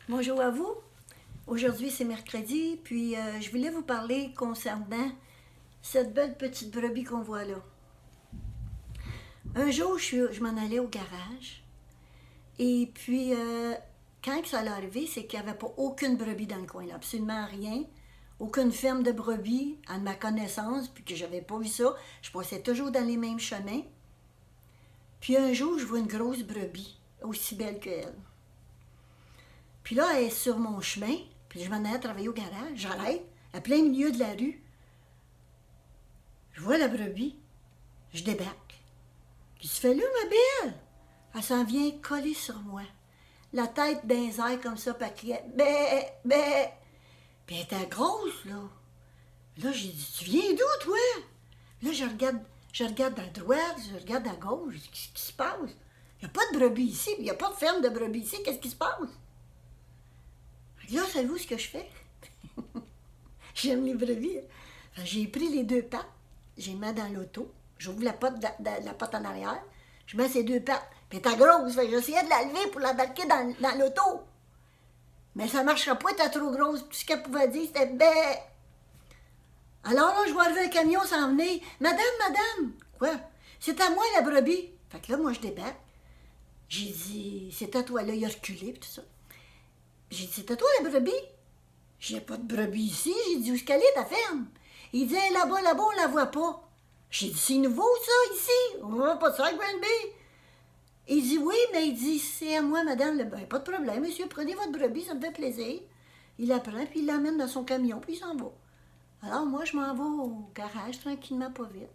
Bonjour à vous. Aujourd'hui, c'est mercredi, puis je voulais vous parler concernant cette belle petite brebis qu'on voit là. Un jour, je m'en allais au garage, et puis quand ça allait arriver, c'est qu'il n'y avait pas aucune brebis dans le coin, là, absolument rien. Aucune ferme de brebis, à ma connaissance, puis que j'avais pas vu ça. Je passais toujours dans les mêmes chemins. Puis un jour, je vois une grosse brebis, aussi belle qu'elle. Puis là, elle est sur mon chemin, puis je m'en allais travailler au garage. J'arrête, à plein milieu de la rue. Je vois la brebis, je débarque. Qu'est-ce que tu fais là, ma belle? Elle s'en vient coller sur moi. La tête dans les airs comme ça, puis elle criait « Bé, bé ». Puis elle était grosse, là. Là, j'ai dit « Tu viens d'où, toi? » Là, je regarde à droite, je regarde à gauche. Qu'est-ce qui se passe? Il n'y a pas de brebis ici, il n'y a pas de ferme de brebis ici. Qu'est-ce qui se passe? Là, savez-vous ce que je fais? J'aime les brebis. J'ai pris les deux pattes, j'ai mis dans l'auto, j'ouvre la porte en arrière, je mets ces deux pattes. Puis elle était grosse, j'essayais de la lever pour l'embarquer dans l'auto. Mais ça ne marchera pas, elle était trop grosse. Tout ce qu'elle pouvait dire, c'était « bé ». Alors là, je vois arriver un camion s'en venir. « Madame, madame! » Quoi? « C'est à moi la brebis. » Fait que là, moi, je débarque. J'ai dit « C'est à toi. » Là, il a reculé, puis tout ça. J'ai dit « C'est à toi la brebis? » J'ai pas de brebis ici. J'ai dit « Où est-ce qu'elle est, ta ferme? » Il dit « Là-bas, là-bas, on la voit pas. » J'ai dit « C'est nouveau, ça, ici. On voit pas ça, Granby. » Il dit « Oui, mais il dit « C'est à moi, madame. » Ben, pas de problème, monsieur. Prenez votre brebis, ça me fait plaisir. Il la prend, puis il l'amène dans son camion, puis il s'en va. Alors, moi, je m'en vais au garage, tranquillement, pas vite.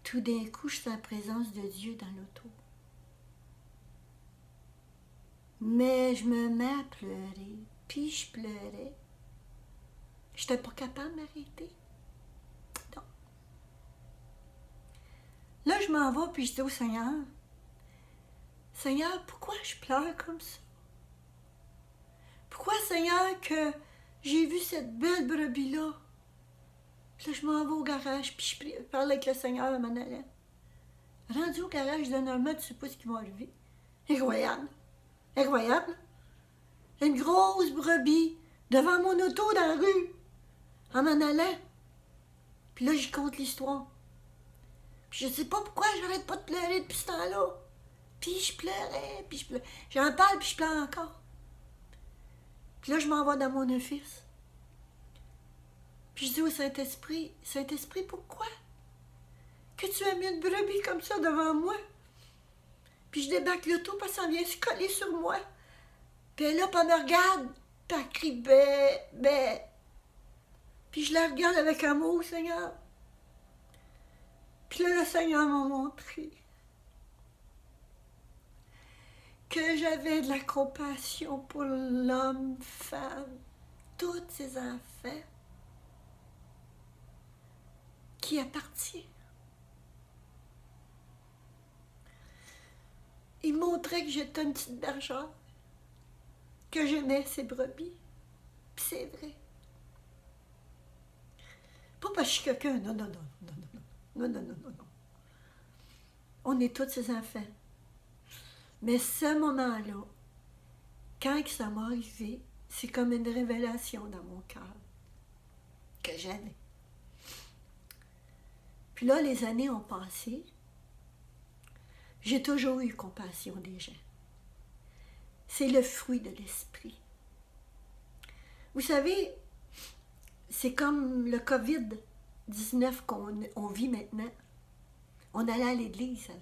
Tout d'un coup, je sens la présence de Dieu dans l'auto. Mais je me mets à pleurer, puis je pleurais. Je n'étais pas capable de m'arrêter. Non. Là, je m'en vais, puis je dis au Seigneur, « Seigneur, pourquoi je pleure comme ça? Pourquoi, Seigneur, que j'ai vu cette belle brebis-là? » Puis là, je m'en vais au garage, puis je parle avec le Seigneur à m'en allant. Rendu au garage, normalement, tu ne sais pas ce qui va arriver. Incroyable. Incroyable. Une grosse brebis devant mon auto dans la rue, en m'en allant. Puis là, j'y compte l'histoire. Puis je ne sais pas pourquoi j'arrête pas de pleurer depuis ce temps-là. Puis je pleurais, puis je pleurais. J'en parle, puis je pleure encore. Puis là, je m'en vais dans mon office. Puis je dis au Saint-Esprit, « Saint-Esprit, pourquoi que tu as mis une brebis comme ça devant moi? » Puis je débarque l'auto, parce qu'elle vient se coller sur moi. Puis elle, là, puis elle me regarde, puis elle crie « bé, bé ». Puis je la regarde avec amour, Seigneur. Puis là, le Seigneur m'a montré que j'avais de la compassion pour l'homme, femme, tous ces enfants qui appartiennent. Il montrait que j'étais une petite bergère, que j'aimais ces brebis. Puis c'est vrai. Pas parce que je suis quelqu'un, non, non, non, non, non, non, non, non, non, non. On est tous ces enfants. Mais ce moment-là, quand ça m'est arrivé, c'est comme une révélation dans mon cœur que j'avais. Puis là, les années ont passé. J'ai toujours eu compassion des gens. C'est le fruit de l'esprit. Vous savez, c'est comme le COVID-19 qu'on vit maintenant. On allait à l'église avant.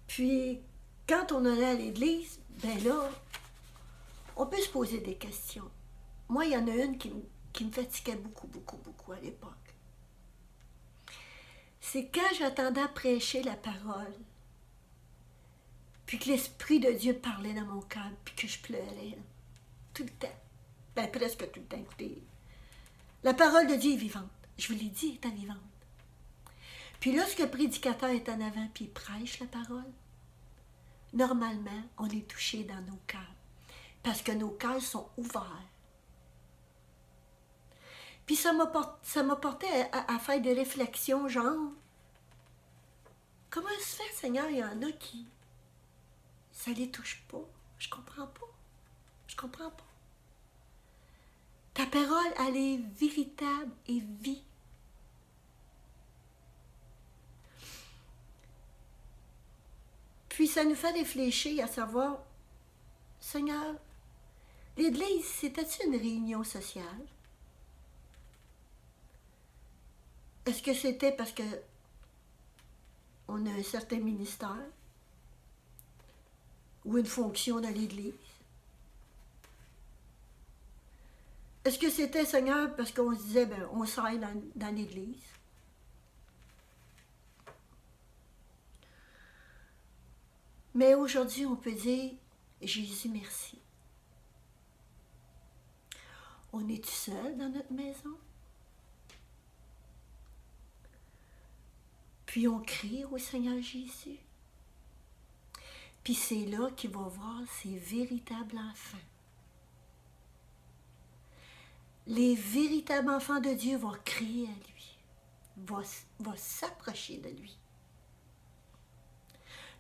Puis, quand on allait à l'église, ben là, on peut se poser des questions. Moi, il y en a une qui me fatiguait beaucoup, beaucoup, beaucoup à l'époque. C'est quand j'attendais à prêcher la parole, puis que l'Esprit de Dieu parlait dans mon cœur, puis que je pleurais, là, tout le temps. Ben, presque tout le temps, écoutez. La parole de Dieu est vivante. Je vous l'ai dit, elle est vivante. Puis lorsque le prédicateur est en avant, puis il prêche la parole, normalement, on est touché dans nos cœurs, parce que nos cœurs sont ouverts. Puis ça m'a porté à faire des réflexions, genre, comment se fait, Seigneur, il y en a qui, ça les touche pas. Je comprends pas. Je comprends pas. Ta parole, elle est véritable et vie. Puis ça nous fait réfléchir à savoir, Seigneur, l'Église, c'était-tu une réunion sociale? Est-ce que c'était parce que on a un certain ministère ou une fonction dans l'Église? Est-ce que c'était, Seigneur, parce qu'on se disait, ben, on sert dans l'Église? Mais aujourd'hui, on peut dire, Jésus, merci. On est tout seul dans notre maison? Puis on crie au Seigneur Jésus. Puis c'est là qu'il va voir ses véritables enfants. Les véritables enfants de Dieu vont crier à lui, vont s'approcher de lui.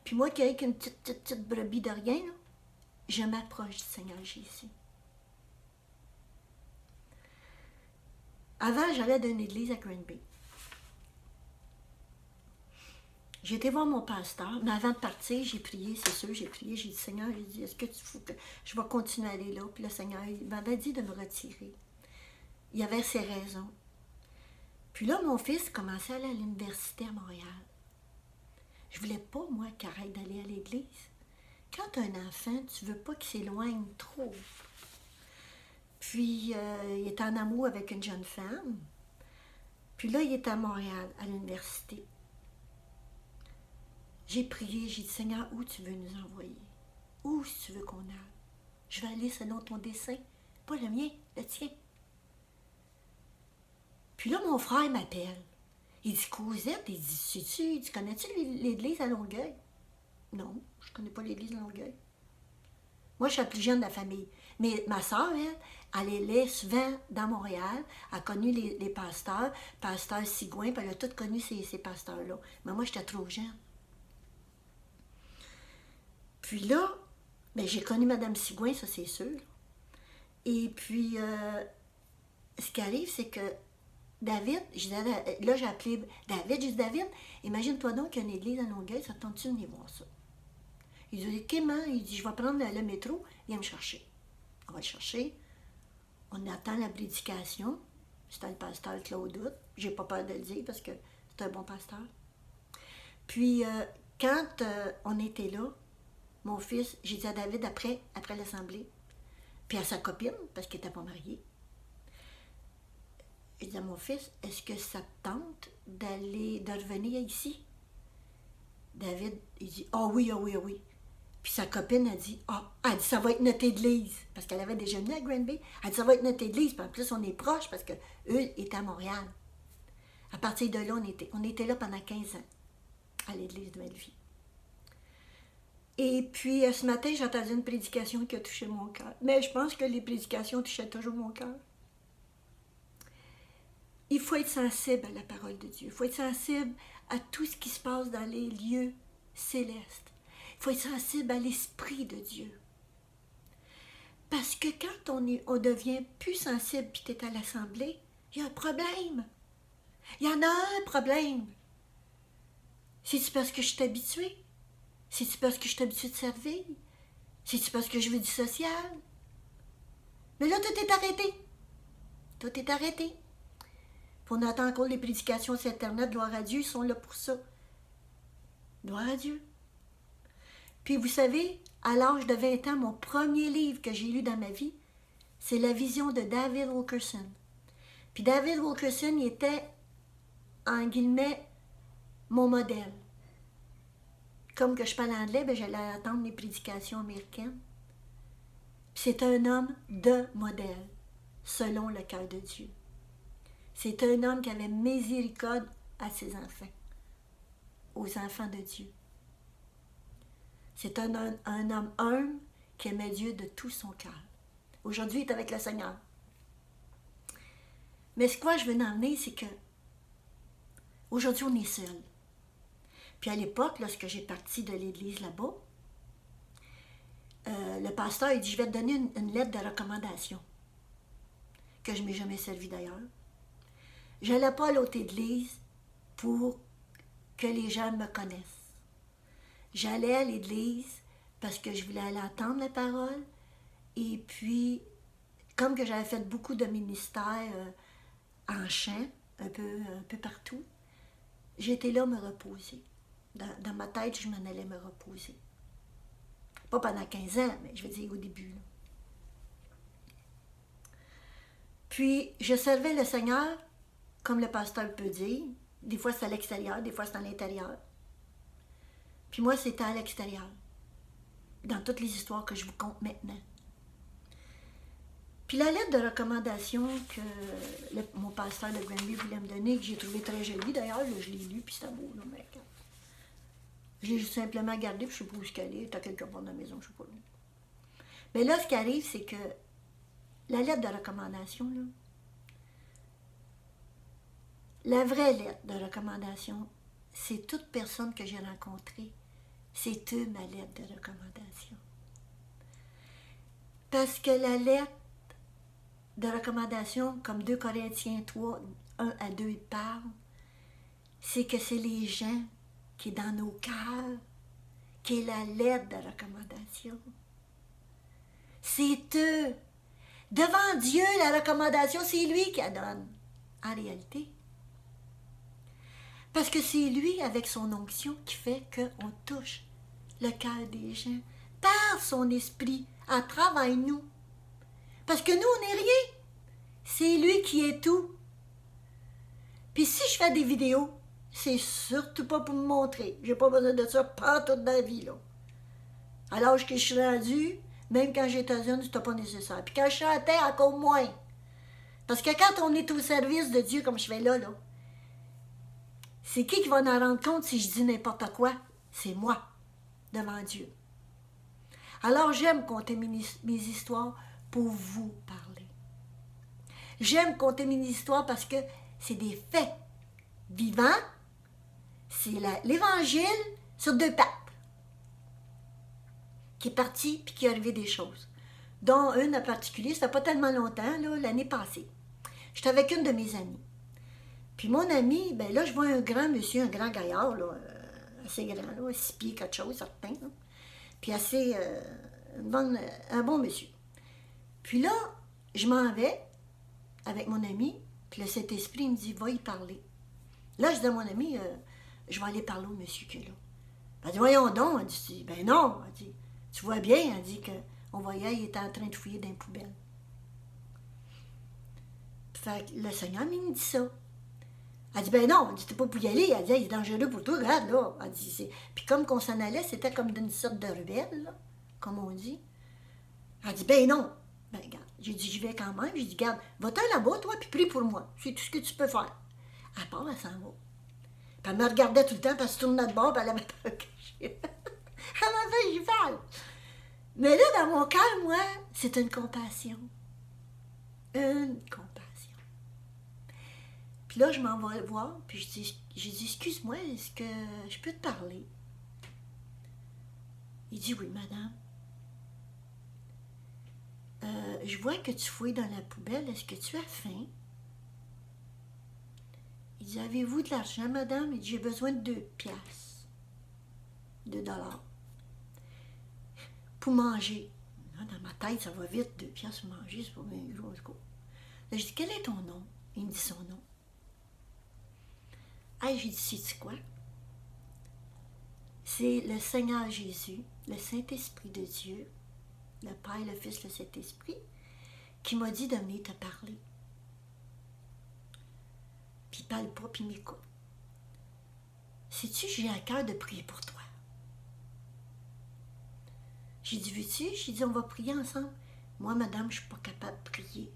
Puis moi, qui avec une petite brebis de rien, là, je m'approche du Seigneur Jésus. Avant, j'allais dans une église à Granby. J'ai été voir mon pasteur, mais avant de partir, j'ai prié, c'est sûr, j'ai prié, j'ai dit, Seigneur, j'ai dit, est-ce que tu faut que je vais continuer à aller là? Puis le Seigneur, il m'avait dit de me retirer. Il avait ses raisons. Puis là, mon fils commençait à aller à l'université à Montréal. Je voulais pas, moi, qu'il arrête d'aller à l'église. Quand tu as un enfant, tu veux pas qu'il s'éloigne trop. Puis, il est en amour avec une jeune femme. Puis là, il est à Montréal, à l'université. J'ai prié, j'ai dit, Seigneur, où tu veux nous envoyer? Où tu veux qu'on aille? Je vais aller selon ton dessein, pas le mien, le tien. Puis là, mon frère m'appelle. Il dit, Cosette, il dit, sais-tu, tu connais-tu l'église à Longueuil? Non, je connais pas l'église à Longueuil. Moi, je suis la plus jeune de la famille. Mais ma soeur, elle allait souvent dans Montréal, elle a connu les pasteurs, pasteur Sigouin, puis elle a tout connu ces pasteurs-là. Mais moi, j'étais trop jeune. Puis là, ben, j'ai connu Mme Sigouin, ça c'est sûr. Et puis, ce qui arrive, c'est que David, là j'ai appelé David, j'ai dit, David, imagine-toi donc qu'il y a une église à Longueuil, ça te tente-tu de venir voir ça? Il dit, comment? Il dit, je vais prendre le métro, viens me chercher. On va le chercher. On attend la prédication. C'était le pasteur Claude Hout. J'ai pas peur de le dire parce que c'est un bon pasteur. Puis, quand on était là, mon fils, j'ai dit à David après l'assemblée, puis à sa copine, parce qu'il n'était pas marié, j'ai dit à mon fils, est-ce que ça te tente de revenir ici? David, il dit, ah oui, ah oui, ah oui. Puis sa copine a dit, elle dit, ça va être notre église. Parce qu'elle avait déjà venu à Granby. Elle dit, ça va être notre église. Puis en plus, on est proches parce qu'eux étaient à Montréal. À partir de là, on était là pendant 15 ans, à l'église de Belleville. Et puis, ce matin, j'ai entendu une prédication qui a touché mon cœur. Mais je pense que les prédications touchaient toujours mon cœur. Il faut être sensible à la parole de Dieu. Il faut être sensible à tout ce qui se passe dans les lieux célestes. Il faut être sensible à l'Esprit de Dieu. Parce que quand on devient plus sensible puis tu es à l'Assemblée, il y a un problème. Il y en a un problème. C'est-tu parce que je suis habituée? C'est-tu parce que je suis habituée de servir? C'est-tu parce que je veux du social? Mais là, tout est arrêté. Tout est arrêté. Puis on attend encore les prédications sur Internet. Gloire à Dieu, ils sont là pour ça. Gloire à Dieu. Puis vous savez, à l'âge de 20 ans, mon premier livre que j'ai lu dans ma vie, c'est La vision de David Wilkerson. Puis David Wilkerson, il était, en guillemets, mon modèle. Comme que je parle anglais, ben j'allais attendre les prédications américaines. Puis c'est un homme de modèle, selon le cœur de Dieu. C'est un homme qui avait miséricorde à ses enfants, aux enfants de Dieu. C'est un homme humble qui aimait Dieu de tout son cœur. Aujourd'hui, il est avec le Seigneur. Mais ce que je veux en venir, c'est que aujourd'hui, on est seul. Puis à l'époque, lorsque j'ai parti de l'église là-bas, le pasteur, il dit, je vais te donner une lettre de recommandation, que je ne m'ai jamais servi d'ailleurs. Je n'allais pas à l'autre église pour que les gens me connaissent. J'allais à l'église parce que je voulais aller entendre la parole. Et puis, comme que j'avais fait beaucoup de ministères en chant, un peu partout, j'étais là me reposer. Dans ma tête, je m'en allais me reposer. Pas pendant 15 ans, mais je veux dire au début. Là. Puis, je servais le Seigneur, comme le pasteur peut dire. Des fois, c'est à l'extérieur, des fois, c'est à l'intérieur. Puis moi, c'était à l'extérieur. Dans toutes les histoires que je vous conte maintenant. Puis la lettre de recommandation que mon pasteur de Granby voulait me donner, que j'ai trouvé très jolie d'ailleurs, je l'ai lu, puis c'était beau, là, mais je l'ai simplement gardée, puis je ne sais pas où elle est, elle est à quelque part dans la maison, je ne sais pas où. Mais là, ce qui arrive, c'est que la lettre de recommandation, là, la vraie lettre de recommandation, c'est toute personne que j'ai rencontrée. C'est eux ma lettre de recommandation. Parce que la lettre de recommandation, comme 2 Corinthiens 3, 1 à 2, il parle, c'est que c'est les gens qui est dans nos cœurs, qui est la lettre de recommandation. C'est eux. Devant Dieu, la recommandation, c'est lui qui la donne, en réalité. Parce que c'est lui, avec son onction, qui fait qu'on touche le cœur des gens par son esprit, à travers nous. Parce que nous, on n'est rien. C'est lui qui est tout. Puis si je fais des vidéos, c'est surtout pas pour me montrer. J'ai pas besoin de ça pas toute ma vie, là. À l'âge que je suis rendue, même quand j'étais jeune, c'était pas nécessaire. Puis quand je chantais, encore moins. Parce que quand on est au service de Dieu, comme je fais là, c'est qui va en rendre compte si je dis n'importe quoi? C'est moi, devant Dieu. Alors j'aime compter mes histoires pour vous parler. J'aime compter mes histoires parce que c'est des faits vivants. C'est l'Évangile sur 2 pattes qui est parti puis qui est arrivé des choses. Dont une en particulier, ça fait pas tellement longtemps, l'année passée. J'étais avec une de mes amies. Puis mon ami, ben là, je vois un grand monsieur, un grand gaillard, là, assez grand, là, 6 pieds, quelque chose, certain. Là. Puis assez, un bon monsieur. Puis là, je m'en vais avec mon ami, puis le Saint-Esprit me dit, va y parler. Là, je dis à mon ami, je vais aller parler au monsieur qui est là. Elle dit, voyons donc. Elle dit, ben non. Elle dit, tu vois bien, elle dit qu'on voyait, il était en train de fouiller dans les poubelles. Fait que le Seigneur me dit ça. Elle dit, ben non, elle dit, t'es pas pour y aller. Elle dit, hey, c'est dangereux pour toi, regarde, là. Elle dit, puis comme qu'on s'en allait, c'était comme d'une sorte de rebelle, là, comme on dit. Elle dit, ben non. Ben, regarde, j'ai dit, j'y vais quand même. J'ai dit, regarde, va-t'en là-bas, toi, puis prie pour moi. C'est tout ce que tu peux faire. Elle part, elle s'en va. Puis elle me regardait tout le temps, puis elle se tournait de bord, puis elle avait peur que elle m'avait fait, j'y parle. Mais là, dans mon cœur, moi, c'est une compassion. Une compassion. Puis là, je m'en vais le voir, puis j'ai dit, excuse-moi, est-ce que je peux te parler? Il dit, oui, madame. Je vois que tu fouilles dans la poubelle, est-ce que tu as faim? Il dit, avez-vous de l'argent, madame? Il dit, j'ai besoin de 2 piastres. 2 $. Pour manger. Là, dans ma tête, ça va vite, 2 piastres pour manger, c'est pas bien gros. Là, je dis, quel est ton nom? Il me dit son nom. Hey, j'ai dit, sais-tu quoi? C'est le Seigneur Jésus, le Saint-Esprit de Dieu, le Père, le Fils, le Saint-Esprit, qui m'a dit de venir te parler. Puis il parle pas, puis il m'écoute. Sais-tu, j'ai à cœur de prier pour toi. J'ai dit, veux-tu? J'ai dit, on va prier ensemble. Moi, madame, je suis pas capable de prier.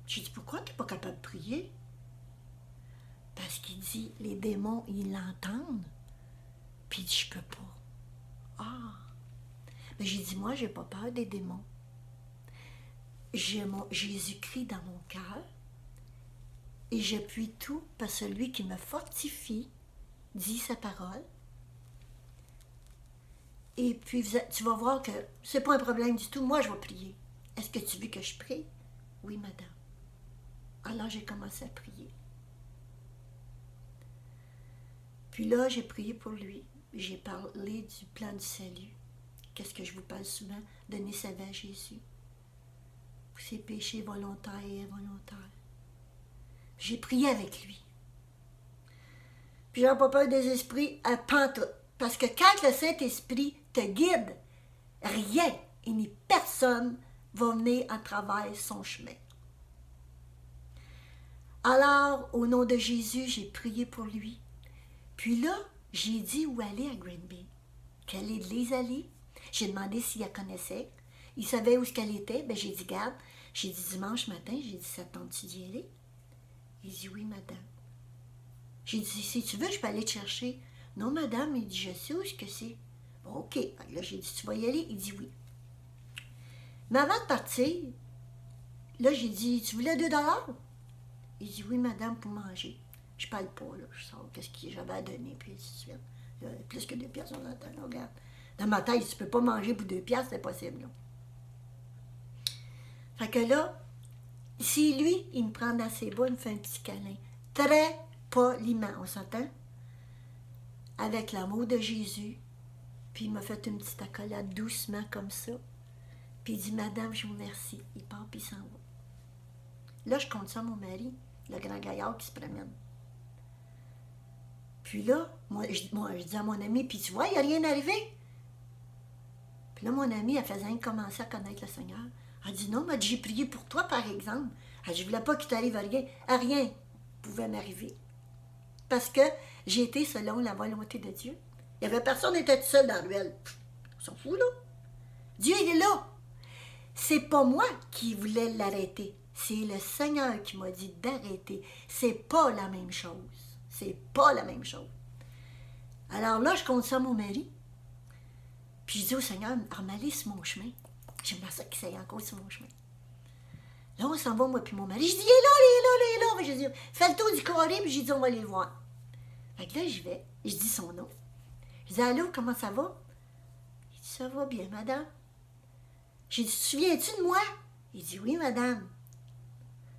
J'ai dit, pourquoi tu n'es pas capable de prier? Parce qu'il dit, les démons, ils l'entendent. Puis il dit, je peux pas. Ah! Mais j'ai dit, moi, j'ai pas peur des démons. J'ai mon Jésus-Christ dans mon cœur. Et j'appuie tout par celui qui me fortifie, dit sa parole. Et puis, tu vas voir que c'est pas un problème du tout. Moi, je vais prier. Est-ce que tu veux que je prie? Oui, madame. Alors, j'ai commencé à prier. Puis là, j'ai prié pour lui. J'ai parlé du plan du salut. Qu'est-ce que je vous parle souvent? Donner sa vie à Jésus. Pour ses péchés volontaires et involontaires. J'ai prié avec lui. Puis j'ai pas peur des esprits à pantoute. Parce que quand le Saint-Esprit te guide, rien et ni personne va venir à travers son chemin. Alors, au nom de Jésus, j'ai prié pour lui. Puis là, j'ai dit où aller à Green Bay. Quelle église aller. J'ai demandé s'il la connaissait. Il savait où qu'elle était. Ben, j'ai dit, garde. J'ai dit dimanche matin, j'ai dit, ça tente-tu d'y aller? Il dit, oui, madame. J'ai dit, si tu veux, je peux aller te chercher. Non, madame, il dit, je sais où que c'est. Bon, OK. Là, j'ai dit, tu vas y aller? Il dit oui. Mais avant de partir, là, j'ai dit, tu voulais 2 $? Il dit, oui, madame, pour manger. Je parle pas, là. Je sors qu'est-ce que j'avais à donner, puis ainsi de suite. Là, plus que 2 piastres, on entend, là, regarde. Dans ma tête, tu peux pas manger pour 2 piastres, c'est possible, là. Fait que là, si lui, il me prend dans ses bras, il me fait un petit câlin. Très poliment, on s'entend? Avec l'amour de Jésus. Puis il m'a fait une petite accolade doucement comme ça. Puis il dit, madame, je vous remercie. Il part, puis il s'en va. Là, je compte ça à mon mari, le grand gaillard qui se promène. Puis là, moi, je dis à mon ami, puis tu vois, il n'y a rien arrivé. Puis là, mon ami, elle faisait commencer à connaître le Seigneur. Elle dit, non, mais j'ai prié pour toi, par exemple. Elle dit, je ne voulais pas qu'il t'arrive rien. Rien pouvait m'arriver. Parce que j'ai été selon la volonté de Dieu. Il n'y avait personne qui était tout seul dans la ruelle. On s'en fout, là. Dieu, il est là. C'est pas moi qui voulais l'arrêter. C'est le Seigneur qui m'a dit d'arrêter. C'est pas la même chose. C'est pas la même chose. Alors là, je compte ça à mon mari. Puis je dis au Seigneur, remets-les sur mon chemin. J'aimerais ça qu'il s'aille encore sur mon chemin. Là, on s'en va, moi puis mon mari. Je dis, il est là, il est là, il est là. Je dis, fais le tour du carré, puis j'ai dit, on va les voir. Fait que là, j'y vais. Je dis son nom. Je dis, allô, comment ça va? Il dit, ça va bien, madame. J'ai dit, te souviens-tu de moi? Il dit, oui, madame.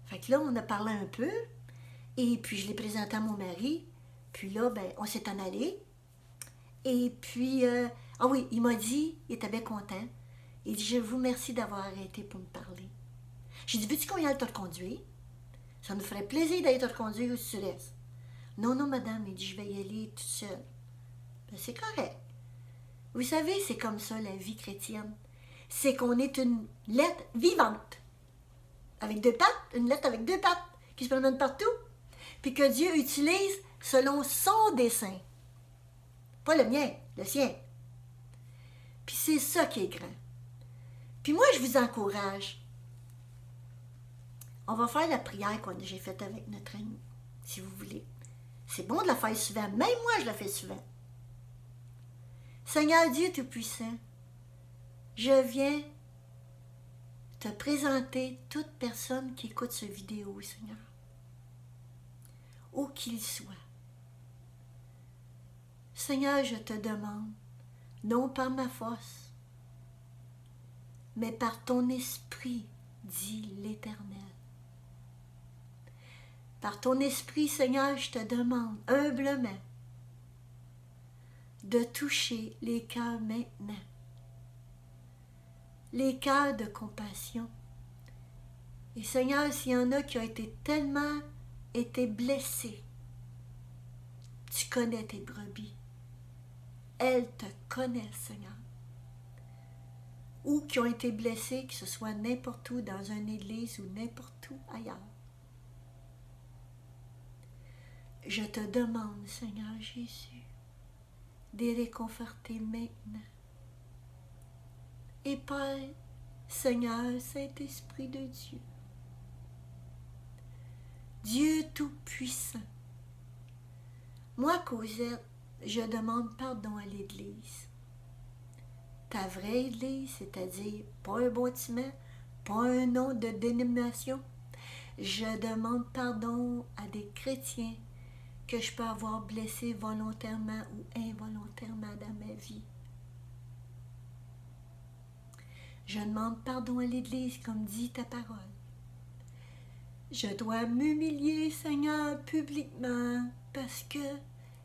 Fait que là, on a parlé un peu. Et puis, je l'ai présenté à mon mari. Puis là, ben, on s'est en allé. Et puis, ah oui, il m'a dit, il était bien content. Il dit, je vous remercie d'avoir arrêté pour me parler. J'ai dit, veux-tu qu'on y aille te reconduire? Ça nous ferait plaisir d'aller te reconduire où tu restes. Non, non, madame, il dit, je vais y aller toute seule. Ben, c'est correct. Vous savez, c'est comme ça la vie chrétienne. C'est qu'on est une lettre vivante. Avec 2 pattes, une lettre avec 2 pattes, qui se promène partout. Puis que Dieu utilise selon son dessein. Pas le mien, le sien. Puis c'est ça qui est grand. Puis moi, je vous encourage. On va faire la prière que j'ai faite avec notre ami, si vous voulez. C'est bon de la faire souvent. Même moi, je la fais souvent. Seigneur Dieu Tout-Puissant, je viens te présenter toute personne qui écoute cette vidéo, Seigneur. Où qu'il soit. Seigneur, je te demande, non par ma force, mais par ton esprit, dit l'Éternel. Par ton esprit, Seigneur, je te demande humblement de toucher les cœurs maintenant. Les cœurs de compassion. Et Seigneur, s'il y en a qui ont tellement été blessés, tu connais tes brebis. Elles te connaissent, Seigneur. Ou qui ont été blessés, que ce soit n'importe où, dans une église ou n'importe où ailleurs. Je te demande, Seigneur Jésus, de les réconforter maintenant. Et Père, Seigneur, Saint-Esprit de Dieu, Dieu Tout-Puissant, moi, Cosette, je demande pardon à l'Église. Ta vraie Église, c'est-à-dire pas un bâtiment, pas un nom de dénomination. Je demande pardon à des chrétiens que je peux avoir blessés volontairement ou involontairement dans ma vie. Je demande pardon à l'Église, comme dit ta parole. Je dois m'humilier, Seigneur, publiquement, parce que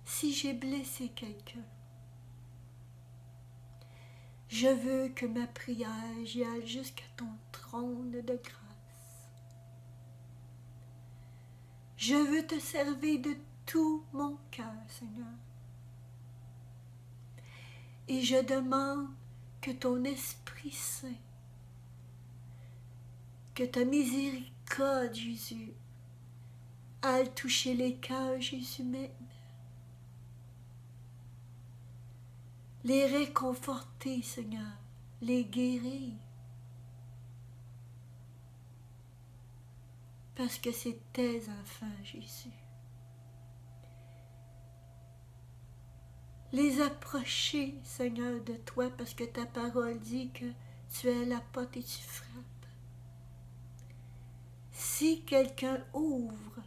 si j'ai blessé quelqu'un, je veux que ma prière j'y aille jusqu'à ton trône de grâce. Je veux te servir de tout mon cœur, Seigneur. Et je demande que ton Esprit Saint, que ta miséricorde, Jésus, aille toucher les cœurs, Jésus, maintenant. Les réconforter, Seigneur, les guérir. Parce que c'est tes enfants, Jésus. Les approcher, Seigneur, de toi, parce que ta parole dit que tu es à la porte et tu frappes. Si quelqu'un ouvre,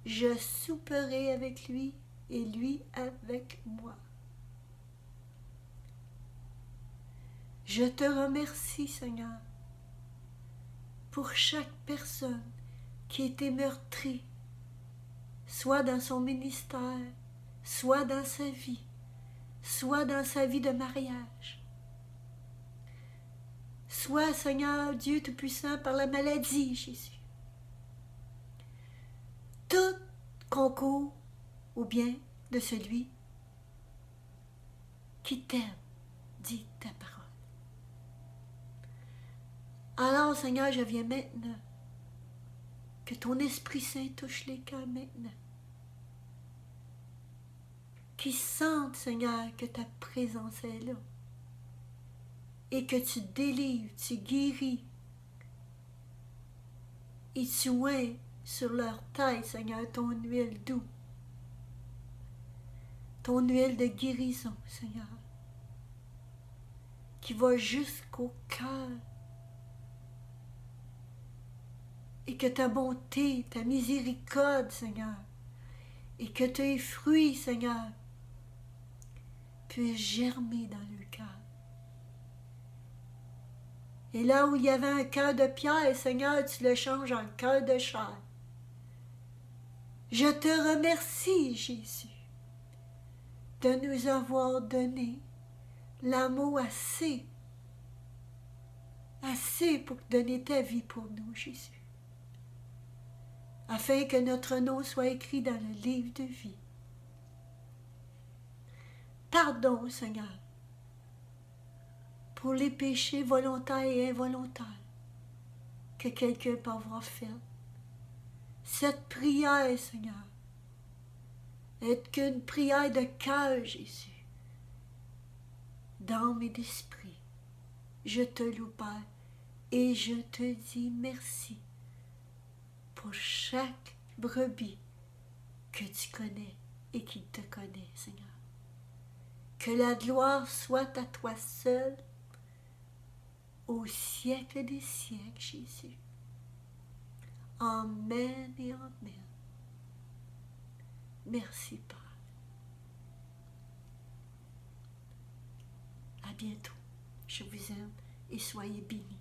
je souperai avec lui et lui avec moi. Je te remercie, Seigneur, pour chaque personne qui a été meurtrie, soit dans son ministère, soit dans sa vie de mariage, soit, Seigneur Dieu Tout-Puissant, par la maladie, Jésus. Tout concourt au bien de celui qui t'aime, dit ta parole. Alors, Seigneur, je viens maintenant, que ton Esprit Saint touche les cœurs maintenant. Qu'ils sentent, Seigneur, que ta présence est là. Et que tu délivres, tu guéris. Et tu oins sur leur tête, Seigneur, ton huile douce. Ton huile de guérison, Seigneur. Qui va jusqu'au cœur. Et que ta bonté, ta miséricorde, Seigneur, et que tes fruits, Seigneur, puissent germer dans le cœur. Et là où il y avait un cœur de pierre, Seigneur, tu le changes en cœur de chair. Je te remercie, Jésus, de nous avoir donné l'amour assez pour donner ta vie pour nous, Jésus, afin que notre nom soit écrit dans le livre de vie. Pardon, Seigneur, pour les péchés volontaires et involontaires que quelqu'un peut avoir fait. Cette prière, Seigneur, est qu'une prière de cœur, Jésus, d'âme et d'esprit. Je te loue, Père, et je te dis merci pour chaque brebis que tu connais et qui te connaît, Seigneur. Que la gloire soit à toi seul, au siècle des siècles, Jésus. Amen et amen. Merci, Père. À bientôt. Je vous aime et soyez bénis.